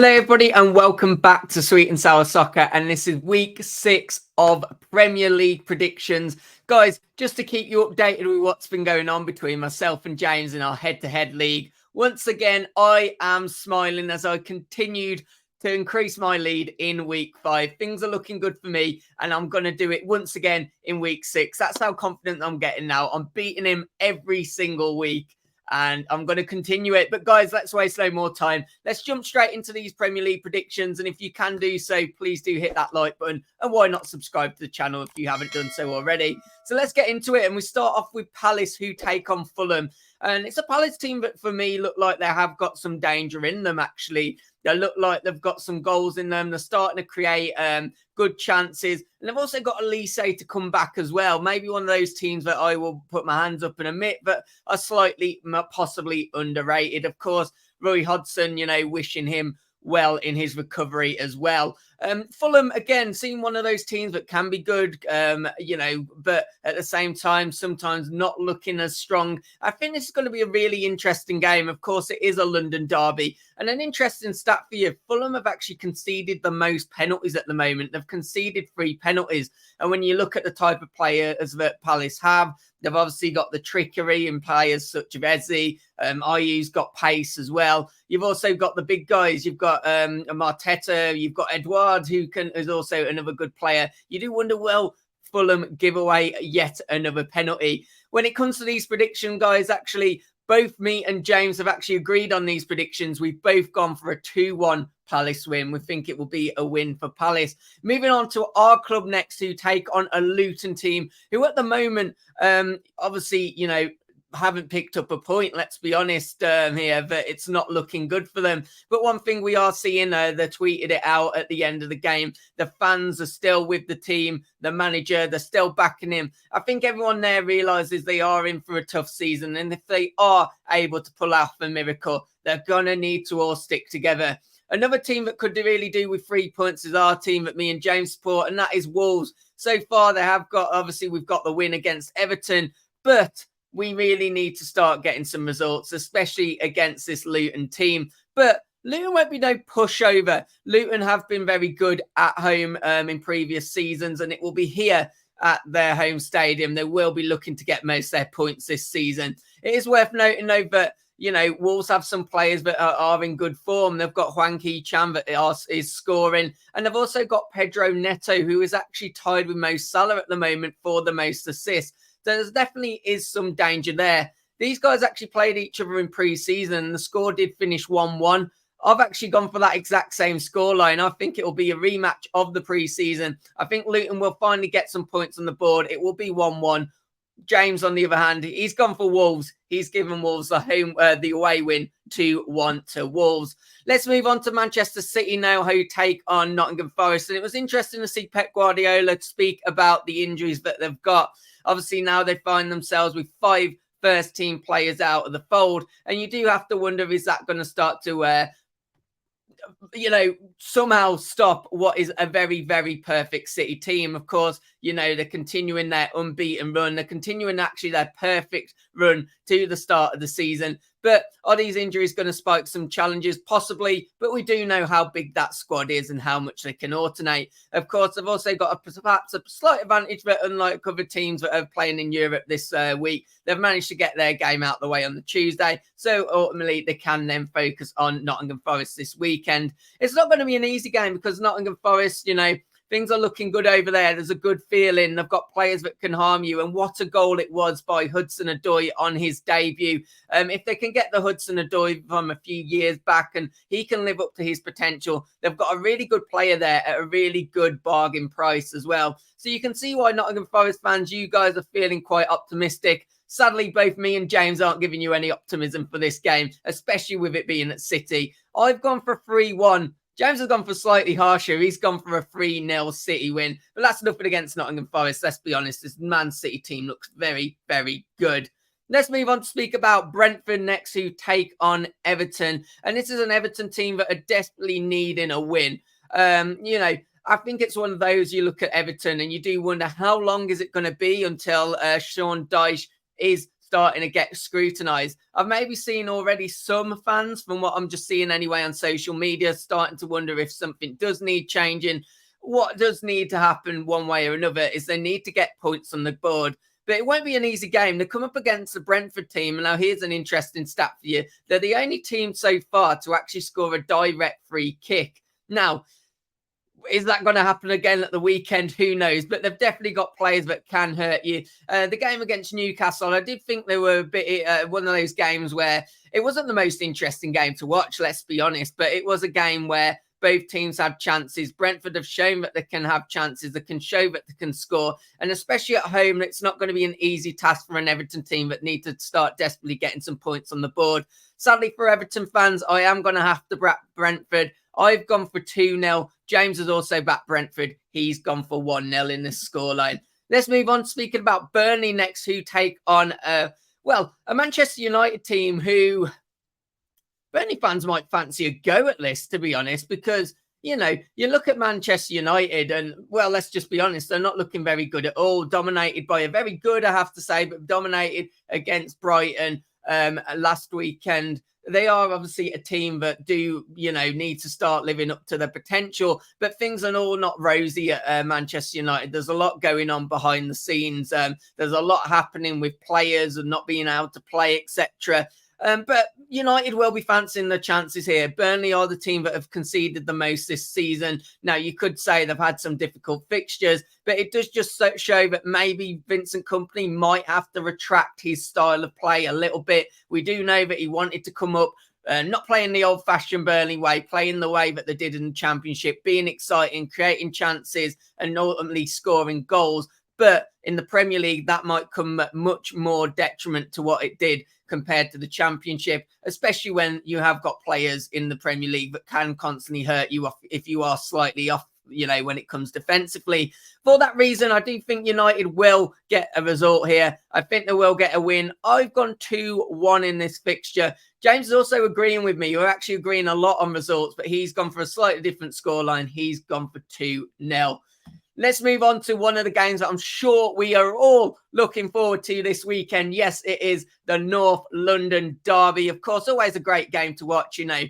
Hello, everybody, and welcome back to Sweet and Sour Soccer. And this is week 6 of Premier League predictions. Guys, just to keep you updated with what's been going on between myself and James in our head-to-head league. Once again, I am smiling as I continued to increase my lead in week 5. Things are looking good for me, and I'm going to do it once again in week 6. That's how confident I'm getting now. I'm beating him every single week, and I'm going to continue it. But guys, let's waste no more time. Let's jump straight into these Premier League predictions. And if you can do so, please do hit that like button. And why not subscribe to the channel if you haven't done so already? So let's get into it. And we start off with Palace, who take on Fulham. And it's a Palace team that for me look like they have got some danger in them, actually. They look like they've got some goals in them. They're starting to create good chances. And they've also got Elise to come back as well. Maybe one of those teams that I will put my hands up and admit that are slightly, possibly underrated. Of course, Roy Hodgson, wishing him well in his recovery as well. Fulham, again, seeing one of those teams that can be good, but at the same time, sometimes not looking as strong. I think this is going to be a really interesting game. Of course, it is a London derby. And an interesting stat for you, Fulham have actually conceded the most penalties at the moment. They've conceded 3 penalties. And when you look at the type of players that Palace have, they've obviously got the trickery in players such as Eze. Ayew's got pace as well. You've also got the big guys. You've got Marteta. You've got Edouard, who is also another good player. You do wonder, well, Fulham give away yet another penalty. When it comes to these prediction, guys, actually, both me and James have actually agreed on these predictions. We've both gone for a 2-1 Palace win. We think it will be a win for Palace. Moving on to our club next, who take on a Luton team, who at the moment, obviously, haven't picked up a point, let's be honest here, but it's not looking good for them. But one thing we are seeing, they tweeted it out at the end of the game, the fans are still with the team, the manager, they're still backing him. I think everyone there realises they are in for a tough season, and if they are able to pull off a miracle, they're going to need to all stick together. Another team that could really do with 3 points is our team that me and James support, and that is Wolves. So far, they have got, obviously, we've got the win against Everton, but we really need to start getting some results, especially against this Luton team. But Luton won't be no pushover. Luton have been very good at home in previous seasons, and it will be here at their home stadium. They will be looking to get most of their points this season. It is worth noting, though, that Wolves have some players that are in good form. They've got Hwang Hee-chan that is scoring. And they've also got Pedro Neto, who is actually tied with Mo Salah at the moment for the most assists. So there definitely is some danger there. These guys actually played each other in pre-season, and the score did finish 1-1. I've actually gone for that exact same scoreline. I think it will be a rematch of the pre-season. I think Luton will finally get some points on the board. It will be 1-1. James, on the other hand, he's gone for Wolves. He's given Wolves the away win 2-1 to Wolves. Let's move on to Manchester City now, who take on Nottingham Forest. And it was interesting to see Pep Guardiola speak about the injuries that they've got. Obviously, now they find themselves with 5 first-team players out of the fold. And you do have to wonder, is that going to start to somehow stop what is a very, very perfect City team? Of course, they're continuing their unbeaten run. They're continuing actually their perfect run to the start of the season. But are these injuries going to spike some challenges? Possibly, but we do know how big that squad is and how much they can alternate. Of course, they've also got perhaps a slight advantage that, unlike other teams that are playing in Europe this week, they've managed to get their game out the way on the Tuesday. So ultimately, they can then focus on Nottingham Forest this weekend. It's not going to be an easy game because Nottingham Forest, things are looking good over there. There's a good feeling. They've got players that can harm you. And what a goal it was by Hudson-Odoi on his debut. If they can get the Hudson-Odoi from a few years back and he can live up to his potential, they've got a really good player there at a really good bargain price as well. So you can see why Nottingham Forest fans, you guys are feeling quite optimistic. Sadly, both me and James aren't giving you any optimism for this game, especially with it being at City. I've gone for 3-1. James has gone for slightly harsher. He's gone for a 3-0 City win. But that's nothing against Nottingham Forest. Let's be honest. This Man City team looks very, very good. Let's move on to speak about Brentford next, who take on Everton. And this is an Everton team that are desperately needing a win. I think it's one of those, you look at Everton and you do wonder how long is it going to be until Sean Dyche is starting to get scrutinised. I've maybe seen already some fans, from what I'm just seeing anyway on social media, starting to wonder if something does need changing. What does need to happen one way or another is they need to get points on the board. But it won't be an easy game. They come up against the Brentford team. And now here's an interesting stat for you. They're the only team so far to actually score a direct free kick. Now, is that going to happen again at the weekend? Who knows? But they've definitely got players that can hurt you. The game against Newcastle, I did think they were a bit one of those games where it wasn't the most interesting game to watch, let's be honest. But it was a game where both teams had chances. Brentford have shown that they can have chances. They can show that they can score. And especially at home, it's not going to be an easy task for an Everton team that need to start desperately getting some points on the board. Sadly for Everton fans, I am going to have to back Brentford. I've gone for 2-0. James has also backed Brentford. He's gone for 1-0 in this scoreline. Let's move on. Speaking about Burnley next, who take on, a Manchester United team who Burnley fans might fancy a go at this, to be honest, because, you know, you look at Manchester United and, well, let's just be honest, they're not looking very good at all. Dominated by a very good, I have to say, but dominated against Brighton last weekend. They are obviously a team that do, you know, need to start living up to their potential, but things are all not rosy at Manchester United. There's a lot going on behind the scenes. There's a lot happening with players and not being able to play, etc. But United will be fancying the chances here. Burnley are the team that have conceded the most this season. Now, you could say they've had some difficult fixtures, but it does just show that maybe Vincent Kompany might have to retract his style of play a little bit. We do know that he wanted to come up, not playing the old-fashioned Burnley way, playing the way that they did in the Championship, being exciting, creating chances, and ultimately scoring goals. But in the Premier League, that might come at much more detriment to what it did compared to the Championship, especially when you have got players in the Premier League that can constantly hurt you if you are slightly off, you know, when it comes defensively. For that reason, I do think United will get a result here. I think they will get a win. I've gone 2-1 in this fixture. James is also agreeing with me. You're actually agreeing a lot on results, but he's gone for a slightly different scoreline. He's gone for 2-0. Let's move on to one of the games that I'm sure we are all looking forward to this weekend. Yes, it is the North London derby. Of course, always a great game to watch, you know.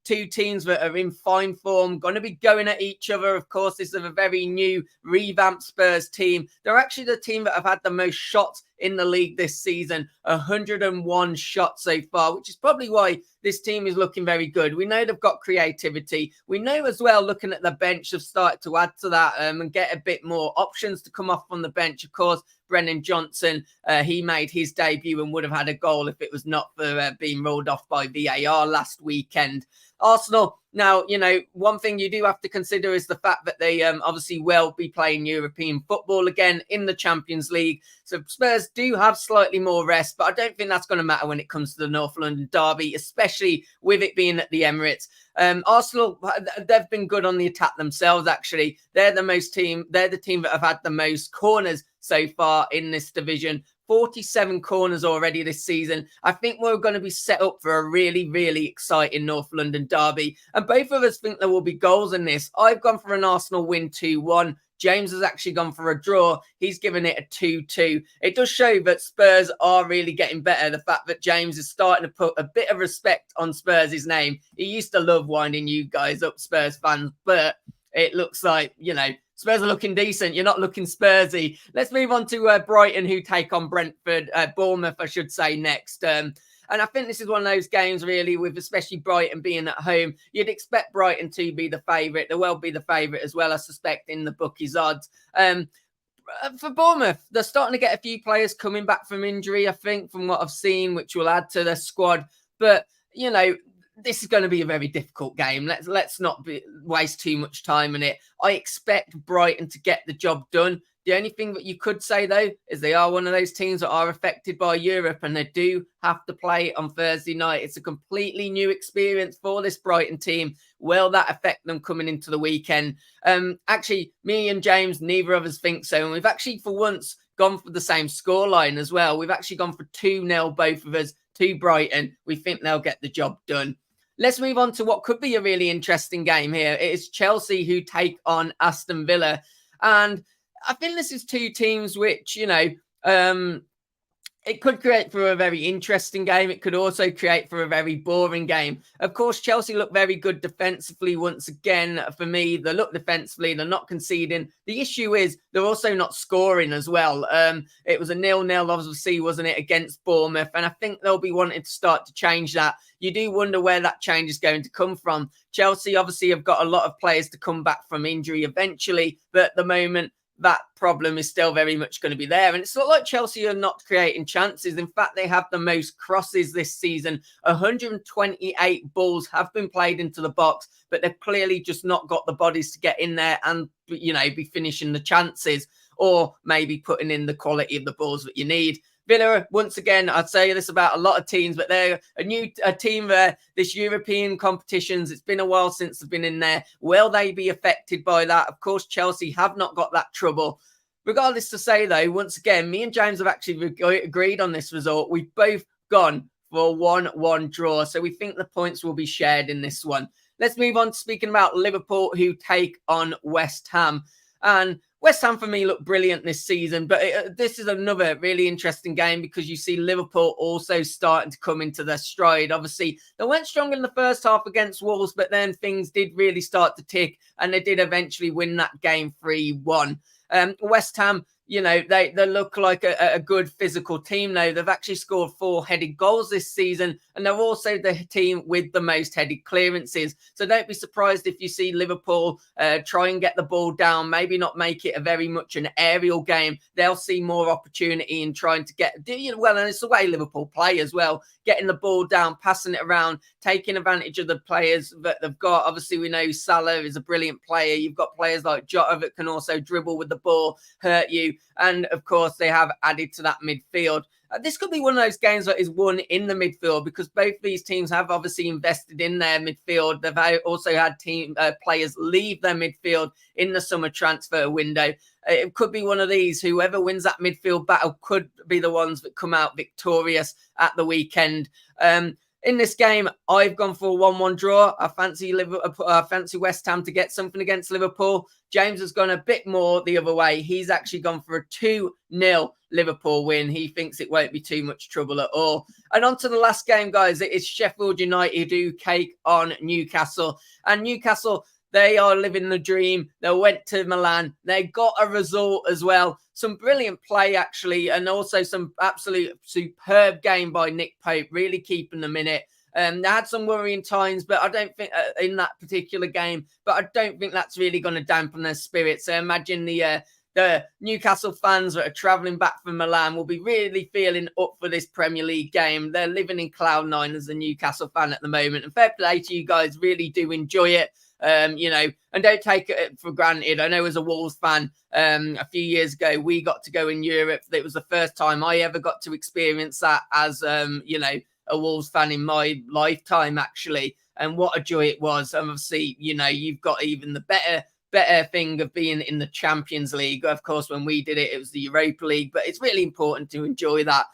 Two teams that are in fine form, going to be going at each other. Of course, this is a very new revamped Spurs team. They're actually the team that have had the most shots in the league this season, 101 shots so far, which is probably why this team is looking very good. We know they've got creativity. We know as well, looking at the bench, have started to add to that and get a bit more options to come off from the bench. Of course, Brennan Johnson, he made his debut and would have had a goal if it was not for being ruled off by VAR last weekend. Arsenal, now, you know, one thing you do have to consider is the fact that they obviously will be playing European football again in the Champions League. So Spurs do have slightly more rest, but I don't think that's going to matter when it comes to the North London derby, especially with it being at the Emirates. Arsenal, they've been good on the attack themselves, actually. They're the team that have had the most corners so far in this division. 47 corners already this season. I think we're going to be set up for a really, really exciting North London derby. And both of us think there will be goals in this. I've gone for an Arsenal win 2-1. James has actually gone for a draw. He's given it a 2-2. It does show that Spurs are really getting better. The fact that James is starting to put a bit of respect on Spurs' name. He used to love winding you guys up, Spurs fans, but it looks like, you know, Spurs are looking decent. You're not looking Spursy. Let's move on to Brighton, who take on Brentford, Bournemouth, I should say, next. And I think this is one of those games, really, with especially Brighton being at home. You'd expect Brighton to be the favourite. They will be the favourite as well, I suspect, in the bookies' odds. For Bournemouth, they're starting to get a few players coming back from injury, I think, from what I've seen, which will add to their squad. But, you know, this is going to be a very difficult game. Let's not waste too much time on it. I expect Brighton to get the job done. The only thing that you could say, though, is they are one of those teams that are affected by Europe, and they do have to play on Thursday night. It's a completely new experience for this Brighton team. Will that affect them coming into the weekend? Actually, me and James, neither of us think so. And we've actually, for once, gone for the same scoreline as well. We've actually gone for 2-0, both of us, to Brighton. We think they'll get the job done. Let's move on to what could be a really interesting game here. It is Chelsea who take on Aston Villa. And I think this is two teams which, you know, It could create for a very interesting game. It could also create for a very boring game. Of course, Chelsea look very good defensively once again. For me, they look defensively. They're not conceding. The issue is they're also not scoring as well. It was a 0-0, obviously, wasn't it, against Bournemouth? And I think they'll be wanting to start to change that. You do wonder where that change is going to come from. Chelsea obviously have got a lot of players to come back from injury eventually, but at the moment, that problem is still very much going to be there. And it's not like Chelsea are not creating chances. In fact, they have the most crosses this season. 128 balls have been played into the box, but they've clearly just not got the bodies to get in there and, be finishing the chances, or maybe putting in the quality of the balls that you need. Villa, once again, I'd say this about a lot of teams, but they're a team there. This European competitions, it's been a while since they've been in there. Will they be affected by that? Of course, Chelsea have not got that trouble. Regardless to say, though, once again, me and James have actually agreed on this result. We've both gone for a 1-1 draw, so we think the points will be shared in this one. Let's move on to speaking about Liverpool, who take on West Ham. And West Ham, for me, look brilliant this season, but this is another really interesting game because you see Liverpool also starting to come into their stride. Obviously, they went strong in the first half against Wolves, but then things did really start to tick, and they did eventually win that game 3-1. West Ham, they look like a good physical team now. They've actually scored 4 headed goals this season, and they're also the team with the most headed clearances. So don't be surprised if you see Liverpool try and get the ball down, maybe not make it a very much an aerial game. They'll see more opportunity in trying to get, well, and it's the way Liverpool play as well, getting the ball down, passing it around, taking advantage of the players that they've got. Obviously, we know Salah is a brilliant player. You've got players like Jota that can also dribble with the ball, hurt you. And of course, they have added to that midfield. This could be one of those games that is won in the midfield because both these teams have obviously invested in their midfield. They've also had players leave their midfield in the summer transfer window. It could be one of these. Whoever wins that midfield battle could be the ones that come out victorious at the weekend. In this game, I've gone for a 1-1 draw. I fancy West Ham to get something against Liverpool. James has gone a bit more the other way. He's actually gone for a 2-0 Liverpool win. He thinks it won't be too much trouble at all. And on to the last game, guys. It is Sheffield United who take on Newcastle. And Newcastle, they are living the dream. They went to Milan. They got a result as well. Some brilliant play, actually, and also some absolute superb game by Nick Pope, really keeping them in it. They had some worrying times, but I don't think in that particular game, but I don't think that's really going to dampen their spirits. So imagine the Newcastle fans that are travelling back from Milan will be really feeling up for this Premier League game. They're living in cloud nine as a Newcastle fan at the moment. And fair play to you guys, really do enjoy it. And don't take it for granted. I know as a Wolves fan, a few years ago, we got to go in Europe. It was the first time I ever got to experience that as, a Wolves fan in my lifetime, actually. And what a joy it was. And obviously, you've got even the better thing of being in the Champions League. Of course, when we did it, it was the Europa League, but it's really important to enjoy that.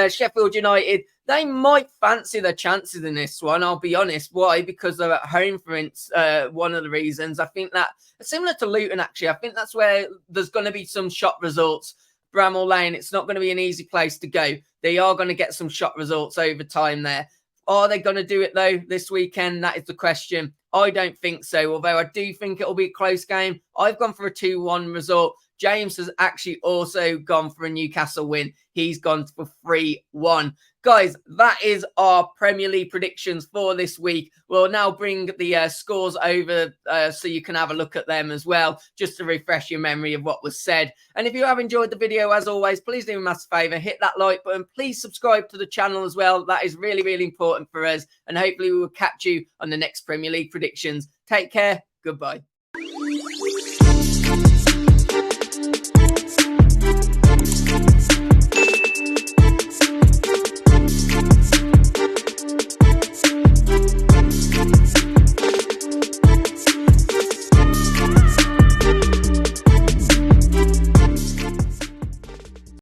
Sheffield United, they might fancy their chances in this one. I'll be honest. Why? Because they're at home, for instance. One of the reasons. I think that, similar to Luton, actually, I think that's where there's going to be some shot results. Bramall Lane, it's not going to be an easy place to go. They are going to get some shot results over time there. Are they going to do it, though, this weekend? That is the question. I don't think so, although I do think it'll be a close game. I've gone for a 2-1 result. James has actually also gone for a Newcastle win. He's gone for 3-1. Guys, that is our Premier League predictions for this week. We'll now bring the scores over so you can have a look at them as well, just to refresh your memory of what was said. And if you have enjoyed the video, as always, please do me a massive favour, hit that like button. Please subscribe to the channel as well. That is really, really important for us. And hopefully we will catch you on the next Premier League predictions. Take care. Goodbye.